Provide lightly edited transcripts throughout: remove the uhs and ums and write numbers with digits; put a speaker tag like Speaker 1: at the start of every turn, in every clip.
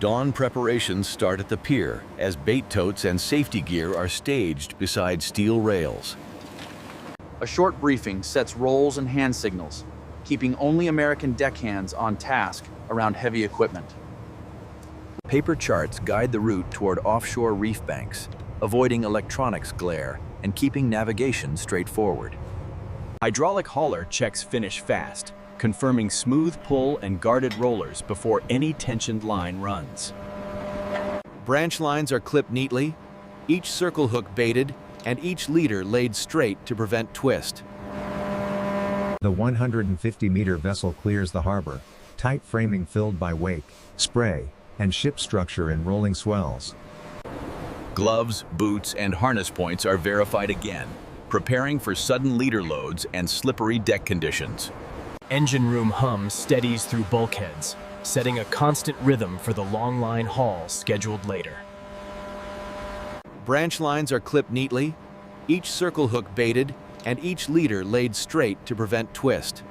Speaker 1: Dawn preparations start at the pier as bait totes and safety gear are staged beside steel rails.
Speaker 2: A short briefing sets roles and hand signals, keeping only American deckhands on task around heavy equipment.
Speaker 1: Paper charts guide the route toward offshore reef banks, avoiding electronics glare and keeping navigation straightforward.
Speaker 3: Hydraulic hauler checks finish fast, confirming smooth pull and guarded rollers before any tensioned line runs.
Speaker 1: Branch lines are clipped neatly, each circle hook baited, and each leader laid straight to prevent twist.
Speaker 4: The 150-meter vessel clears the harbor, tight framing filled by wake, spray, and ship structure in rolling swells.
Speaker 1: Gloves, boots, and harness points are verified again, preparing for sudden leader loads and slippery deck conditions.
Speaker 5: Engine room hum steadies through bulkheads, setting a constant rhythm for the Longline haul scheduled later.
Speaker 1: Branch lines are clipped neatly, each circle hook baited, and each leader laid straight to prevent twist.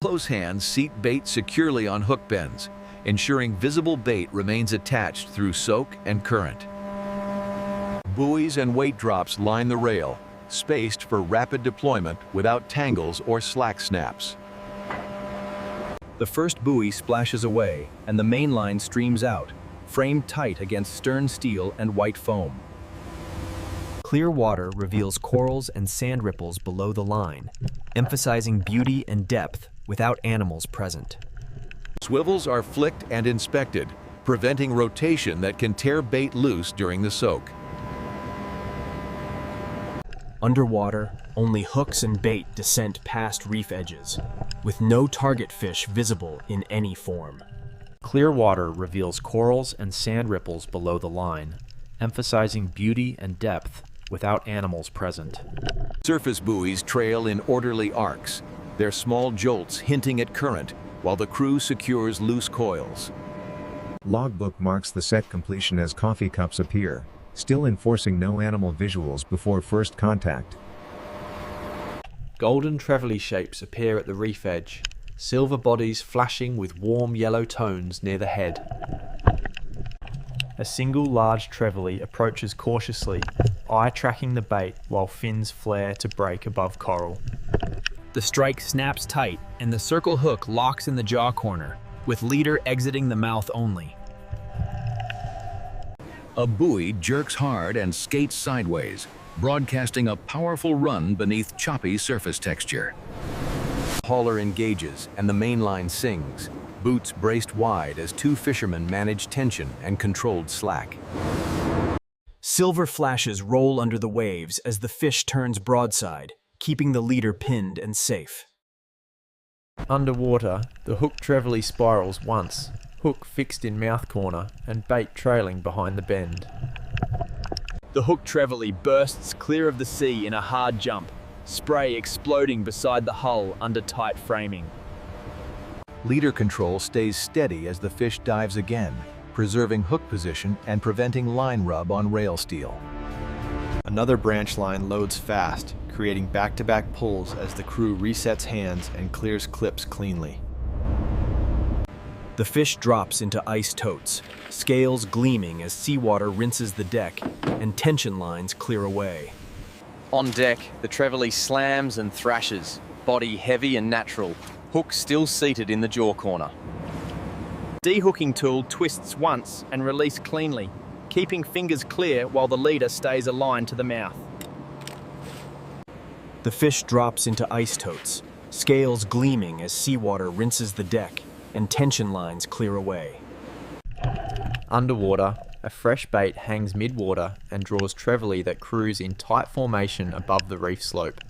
Speaker 1: Close hands seat bait securely on hook bends, ensuring visible bait remains attached through soak and current. Buoys and weight drops line the rail, spaced for rapid deployment without tangles or slack snaps.
Speaker 3: The first buoy splashes away and the main line streams out, framed tight against stern steel and white foam.
Speaker 6: Clear water reveals corals and sand ripples below the line, emphasizing beauty and depth without animals present.
Speaker 1: Swivels are flicked and inspected, preventing rotation that can tear bait loose during the soak.
Speaker 5: Underwater, only hooks and bait descent past reef edges, with no target fish visible in any form.
Speaker 6: Clear water reveals corals and sand ripples below the line, emphasizing beauty and depth without animals present.
Speaker 1: Surface buoys trail in orderly arcs, their small jolts hinting at current, while the crew secures loose coils.
Speaker 4: Logbook marks the set completion as coffee cups appear, still enforcing no animal visuals before first contact.
Speaker 6: Golden Trevally shapes appear at the reef edge, silver bodies flashing with warm yellow tones near the head. A single large Trevally approaches cautiously, eye tracking the bait while fins flare to break above coral.
Speaker 3: The strike snaps tight and the circle hook locks in the jaw corner, with leader exiting the mouth only.
Speaker 1: A buoy jerks hard and skates sideways, broadcasting a powerful run beneath choppy surface texture. Hauler engages and the main line sings, boots braced wide as two fishermen manage tension and controlled slack.
Speaker 5: Silver flashes roll under the waves as the fish turns broadside, keeping the leader pinned and safe.
Speaker 6: Underwater, the hook Trevally spirals once, hook fixed in mouth corner and bait trailing behind the bend.
Speaker 3: The hook Trevally bursts clear of the sea in a hard jump, spray exploding beside the hull under tight framing.
Speaker 1: Leader control stays steady as the fish dives again, preserving hook position and preventing line rub on rail steel.
Speaker 6: Another branch line loads fast, creating back-to-back pulls as the crew resets hands and clears clips cleanly.
Speaker 5: The fish drops into ice totes, scales gleaming as seawater rinses the deck and tension lines clear away.
Speaker 2: On deck, the Trevally slams and thrashes, body heavy and natural, hook still seated in the jaw corner.
Speaker 3: De-hooking tool twists once and release cleanly, keeping fingers clear while the leader stays aligned to the mouth.
Speaker 5: The fish drops into ice totes, scales gleaming as seawater rinses the deck and tension lines clear away.
Speaker 6: Underwater, a fresh bait hangs mid-water and draws Trevally that cruise in tight formation above the reef slope.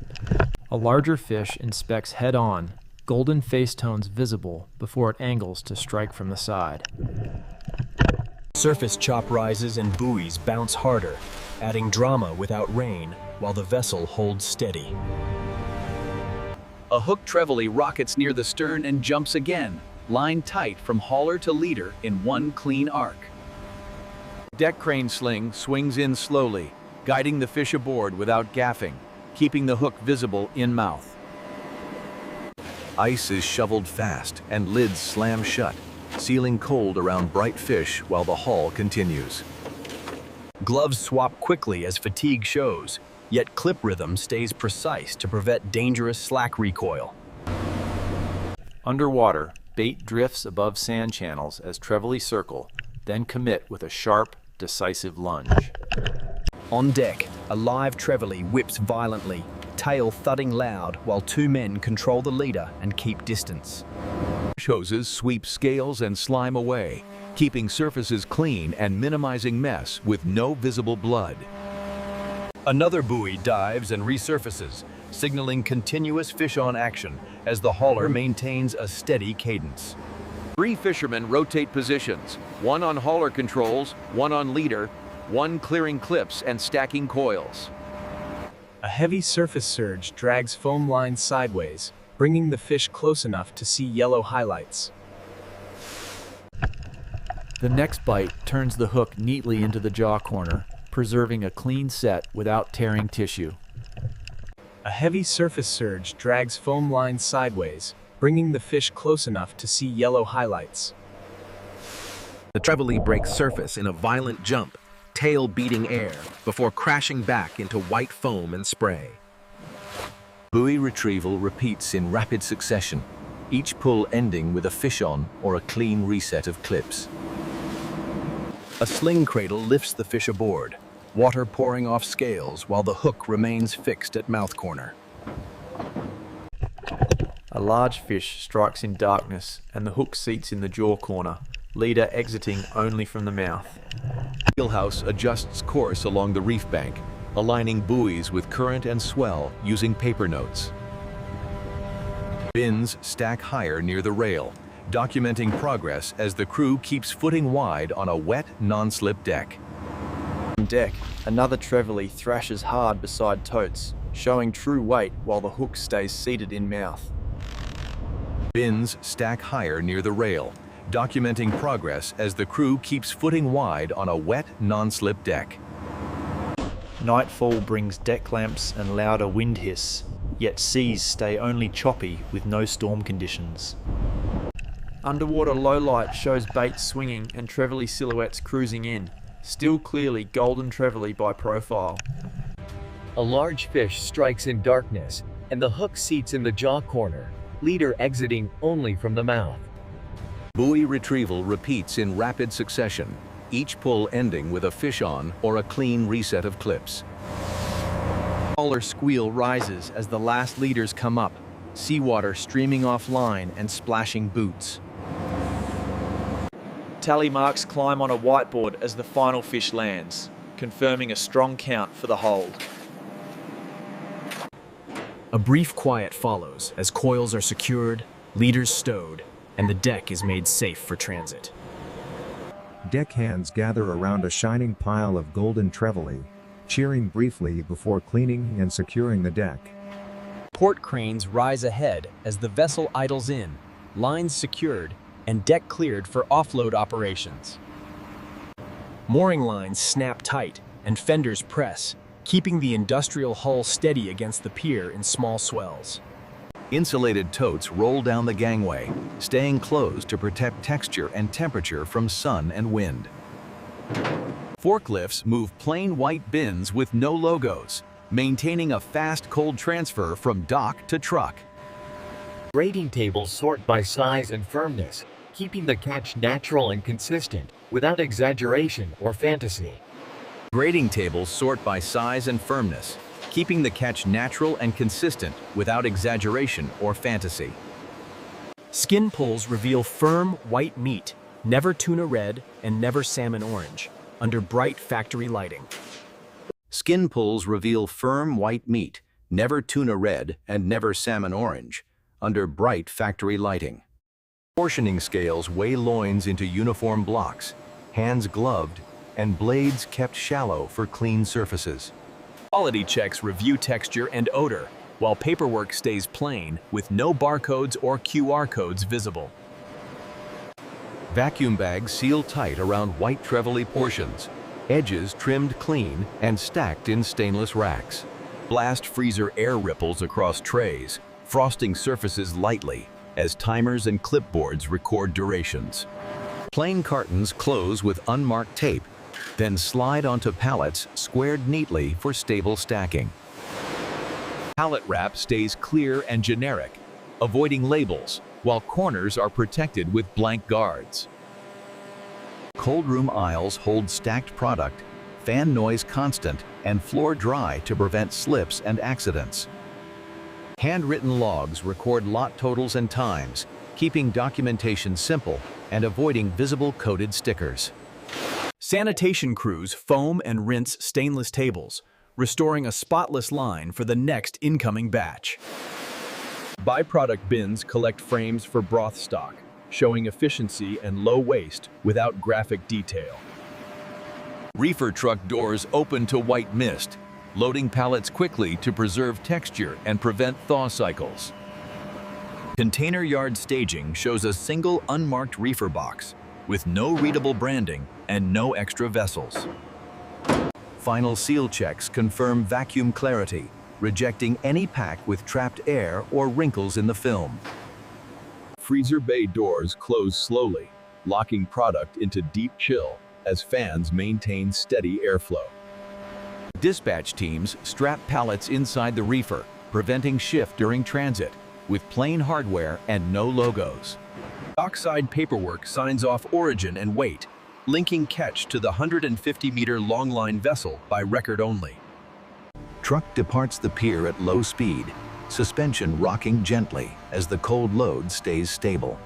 Speaker 6: A larger fish inspects head-on, golden face tones visible before it angles to strike from the side.
Speaker 5: Surface chop rises and buoys bounce harder, adding drama without rain while the vessel holds steady.
Speaker 3: A hook Trevally rockets near the stern and jumps again, line tight from hauler to leader in one clean arc.
Speaker 1: Deck crane sling swings in slowly, guiding the fish aboard without gaffing, keeping the hook visible in mouth. Ice is shoveled fast and lids slam shut, sealing cold around bright fish while the haul continues.
Speaker 3: Gloves swap quickly as fatigue shows, yet clip rhythm stays precise to prevent dangerous slack recoil.
Speaker 6: Underwater, bait drifts above sand channels as Trevally circle, then commit with a sharp, decisive lunge.
Speaker 3: On deck, a live Trevally whips violently, tail thudding loud while two men control the leader and keep distance.
Speaker 1: Hoses sweep scales and slime away, keeping surfaces clean and minimizing mess with no visible blood.
Speaker 3: Another buoy dives and resurfaces, signaling continuous fish-on action as the hauler maintains a steady cadence.
Speaker 1: 3 fishermen rotate positions, one on hauler controls, one on leader, one clearing clips and stacking coils.
Speaker 5: A heavy surface surge drags foam lines sideways, bringing the fish close enough to see yellow highlights.
Speaker 2: The next bite turns the hook neatly into the jaw corner, preserving a clean set without tearing tissue.
Speaker 5: A heavy surface surge drags foam lines sideways, bringing the fish close enough to see yellow highlights.
Speaker 7: The Trevally breaks surface in a violent jump, tail beating air, before crashing back into white foam and spray.
Speaker 1: Buoy retrieval repeats in rapid succession, each pull ending with a fish-on or a clean reset of clips.
Speaker 3: A sling cradle lifts the fish aboard, water pouring off scales while the hook remains fixed at mouth corner.
Speaker 6: A large fish strikes in darkness and the hook seats in the jaw corner, leader exiting only from the mouth.
Speaker 1: Wheelhouse adjusts course along the reef bank, aligning buoys with current and swell using paper notes. Bins stack higher near the rail, documenting progress as the crew keeps footing wide on a wet, non-slip deck.
Speaker 6: On deck, another Trevally thrashes hard beside totes, showing true weight while the hook stays seated in mouth.
Speaker 1: Bins stack higher near the rail, documenting progress as the crew keeps footing wide on a wet, non-slip deck.
Speaker 6: Nightfall brings deck lamps and louder wind hiss, yet seas stay only choppy with no storm conditions. Underwater low light shows bait swinging and Trevally silhouettes cruising in, still clearly golden Trevally by profile.
Speaker 8: A large fish strikes in darkness, and the hook seats in the jaw corner, leader exiting only from the mouth.
Speaker 1: Buoy retrieval repeats in rapid succession, each pull ending with a fish-on or a clean reset of clips.
Speaker 3: Hauler squeal rises as the last leaders come up, seawater streaming offline and splashing boots.
Speaker 6: Tally marks climb on a whiteboard as the final fish lands, confirming a strong count for the hold.
Speaker 5: A brief quiet follows as coils are secured, leaders stowed, and the deck is made safe for transit.
Speaker 4: Deckhands gather around a shining pile of golden Trevally, cheering briefly before cleaning and securing the deck.
Speaker 5: Port cranes rise ahead as the vessel idles in, lines secured, and deck cleared for offload operations. Mooring lines snap tight and fenders press, keeping the industrial hull steady against the pier in small swells.
Speaker 1: Insulated totes roll down the gangway, staying closed to protect texture and temperature from sun and wind. Forklifts move plain white bins with no logos, maintaining a fast cold transfer from dock to truck.
Speaker 8: Grading tables sort by size and firmness, keeping the catch natural and consistent, without exaggeration or fantasy.
Speaker 1: Grading tables sort by size and firmness, keeping the catch natural and consistent without exaggeration or fantasy.
Speaker 5: Skin pulls reveal firm white meat, never tuna red and never salmon orange, under bright factory lighting.
Speaker 1: Skin pulls reveal firm white meat, never tuna red and never salmon orange, under bright factory lighting. Portioning scales weigh loins into uniform blocks, hands gloved, and blades kept shallow for clean surfaces.
Speaker 3: Quality checks review texture and odor, while paperwork stays plain with no barcodes or QR codes visible.
Speaker 1: Vacuum bags seal tight around white Trevally portions, edges trimmed clean and stacked in stainless racks.
Speaker 3: Blast freezer air ripples across trays, frosting surfaces lightly as timers and clipboards record durations.
Speaker 1: Plain cartons close with unmarked tape, then slide onto pallets squared neatly for stable stacking. Pallet wrap stays clear and generic, avoiding labels, while corners are protected with blank guards. Cold room aisles hold stacked product, fan noise constant, and floor dry to prevent slips and accidents. Handwritten logs record lot totals and times, keeping documentation simple and avoiding visible coded stickers.
Speaker 5: Sanitation crews foam and rinse stainless tables, restoring a spotless line for the next incoming batch.
Speaker 3: Byproduct bins collect frames for broth stock, showing efficiency and low waste without graphic detail.
Speaker 1: Reefer truck doors open to white mist, loading pallets quickly to preserve texture and prevent thaw cycles. Container yard staging shows a single unmarked reefer box, with no readable branding and no extra vessels. Final seal checks confirm vacuum clarity, rejecting any pack with trapped air or wrinkles in the film.
Speaker 3: Freezer bay doors close slowly, locking product into deep chill as fans maintain steady airflow.
Speaker 1: Dispatch teams strap pallets inside the reefer, preventing shift during transit, with plain hardware and no logos.
Speaker 3: Dockside paperwork signs off origin and weight, linking catch to the 150-meter Longline vessel by record only.
Speaker 1: Truck departs the pier at low speed, suspension rocking gently as the cold load stays stable.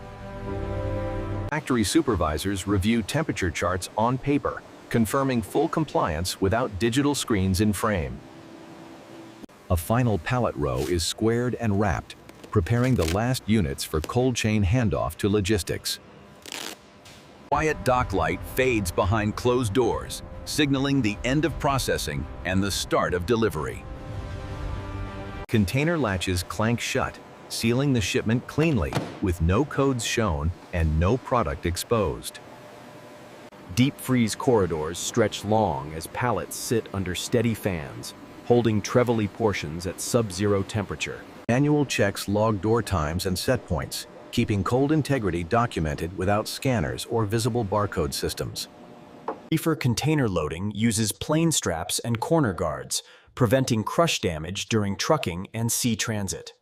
Speaker 1: Factory supervisors review temperature charts on paper, confirming full compliance without digital screens in frame. A final pallet row is squared and wrapped, preparing the last units for cold chain handoff to logistics. Quiet dock light fades behind closed doors, signaling the end of processing and the start of delivery. Container latches clank shut, sealing the shipment cleanly, with no codes shown and no product exposed.
Speaker 5: Deep freeze corridors stretch long as pallets sit under steady fans, holding Trevally portions at sub-zero temperature.
Speaker 1: Manual checks log door times and set points, keeping cold integrity documented without scanners or visible barcode systems.
Speaker 5: Reefer container loading uses plane straps and corner guards, preventing crush damage during trucking and sea transit.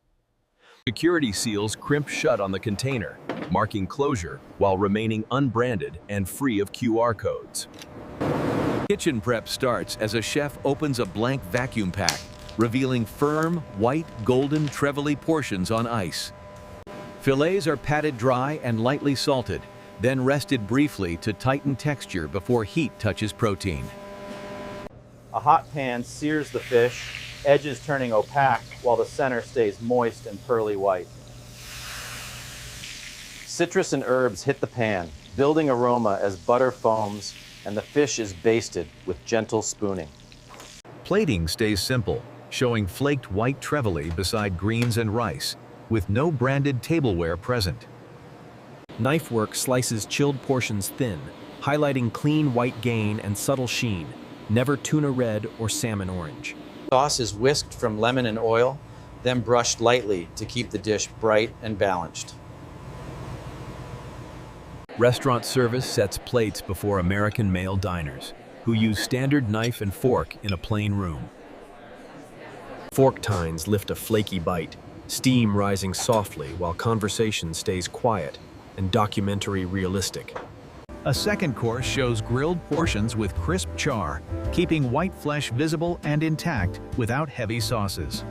Speaker 3: Security seals crimp shut on the container, marking closure while remaining unbranded and free of QR codes.
Speaker 1: Kitchen prep starts as a chef opens a blank vacuum pack, revealing firm, white, golden Trevally portions on ice. Fillets are patted dry and lightly salted, then rested briefly to tighten texture before heat touches protein.
Speaker 2: A hot pan sears the fish, edges turning opaque while the center stays moist and pearly white. Citrus and herbs hit the pan, building aroma as butter foams and the fish is basted with gentle spooning.
Speaker 1: Plating stays simple, showing flaked white Trevally beside greens and rice, with no branded tableware present.
Speaker 5: Knife work slices chilled portions thin, highlighting clean white gain and subtle sheen, never tuna red or salmon orange.
Speaker 2: Sauce is whisked from lemon and oil, then brushed lightly to keep the dish bright and balanced.
Speaker 3: Restaurant service sets plates before American male diners, who use standard knife and fork in a plain room.
Speaker 5: Fork tines lift a flaky bite, steam rising softly while conversation stays quiet and documentary realistic.
Speaker 1: A second course shows grilled portions with crisp char, keeping white flesh visible and intact without heavy sauces.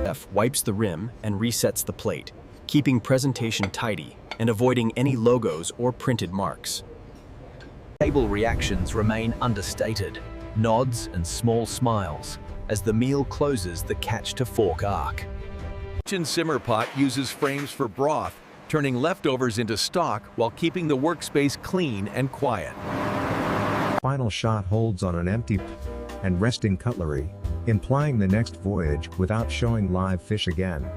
Speaker 5: Chef wipes the rim and resets the plate, keeping presentation tidy and avoiding any logos or printed marks.
Speaker 3: Table reactions remain understated, nods and small smiles, as the meal closes the catch to fork arc.
Speaker 1: Kitchen simmer pot uses frames for broth, turning leftovers into stock while keeping the workspace clean and quiet.
Speaker 4: Final shot holds on an empty and resting cutlery, implying the next voyage without showing live fish again.